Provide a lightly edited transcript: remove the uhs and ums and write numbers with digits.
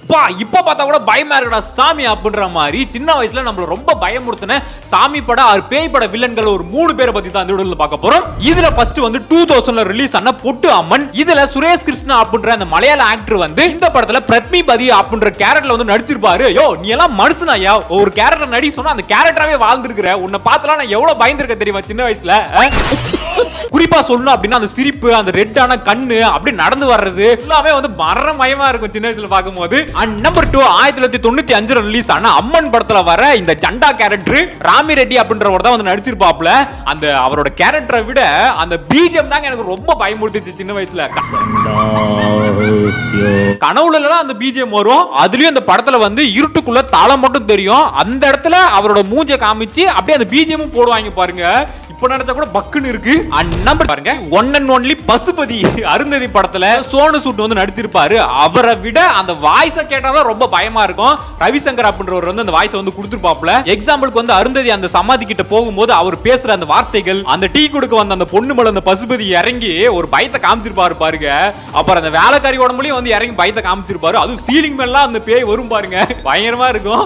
அப்பா இப்ப பார்த்தா கூட பயமா இருக்குடா சாமி அப்படின்ற மாதிரி சின்ன வயசுல நம்மள ரொம்ப பயமுறுத்தின சாமி பட பேய் பட வில்லன்கள் ஒரு 3 பேரை பத்தி தான் இந்த வீடியோல பார்க்க போறோம். இதுல ஃபர்ஸ்ட் வந்து 2000ல ரிலீஸ் ஆன பொட்டு அம்மன். இதுல சுரேஷ் கிருஷ்ணா அப்படின்ற அந்த மலையாள ஆக்டர் வந்து இந்த படத்துல பிரத்மி பதி அப்படின்ற கேரக்டர்ல வந்து நடிச்சிருப்பாரு. யோ நீ எல்லாம் மனுஷனாயா, ஒரு கேரக்டர் நடி சொன்னா அந்த கேரக்டராவே வாழ்ந்துருக்கிற. உன்னை பார்த்தலாம் நான் எவ்வளவு பயந்துருக்க தெரியுமா சின்ன வயசுல. குறிப்பா சொல்லணும் அப்படின்னா அந்த சிரிப்பு, அந்த ரெட்டான கண்ணு, அப்படி நடந்து வர்றது எல்லாமே வந்து மரணமயமா இருக்கும் சின்ன வயசுல பார்க்கும்போது. அண்ட் நம்பர் 2 1995 ரிலீஸ் ஆன அம்மன் படத்துல வர இந்த ஜண்டா கேரக்டர் ராமி ரெட்டி அப்படின்றவர் தான் வந்து நடிச்சிருப்பாப்ல. அந்த அவரோட கேரக்டரை விட அந்த பிஜிஎம் தாங்க எனக்கு ரொம்ப பயமுறுத்துச்சு சின்ன வயசுல. கனவுல எல்லாம் அந்த பிஜிஎம் வரும். அதுலயும் அந்த படத்துல வந்து இருட்டுக்குள்ள தாளம் மட்டும் தெரியும். அந்த இடத்துல அவரோட மூஞ்ச காமிச்சு அப்படியே அந்த பிஜிஎம் போடுவாங்க பாருங்க. இப்ப நினைச்சா கூட பக்குன்னு இருக்கு. நம்பர் பாருங்க, one and only Pasupathi Arundhati படத்துல சோனு சூட் வந்து நடிச்சிருப்பாரு. அவரை விட அந்த வாய்ஸ கேட்டாதான் ரொம்ப பயமா இருக்கும். ரவிசங்கர் அப்படின்றவர் வந்து அந்த வாய்ஸ வந்து கொடுத்திருப்பாப்ல. எக்ஸாம்பிளுக்கு வந்து அருந்ததி அந்த சமாதி கிட்ட போகும்போது அவர் பேசுற அந்த வார்த்தைகள், அந்த டீ கொடுக்க வந்த அந்த பொண்ணு மேல அந்த பசுபதி இறங்கி ஒரு பயத்தை காமிச்சிருப்பாரு பாருங்க. அப்புறம் அந்த வேலைக்காரி உடம்புலயும் வந்து இறங்கி பயத்தை காமிச்சிருப்பாரு. அதுவும் சீலிங் மேல அந்த பேய் வரும் பாருங்க, பயங்கரமா இருக்கும்.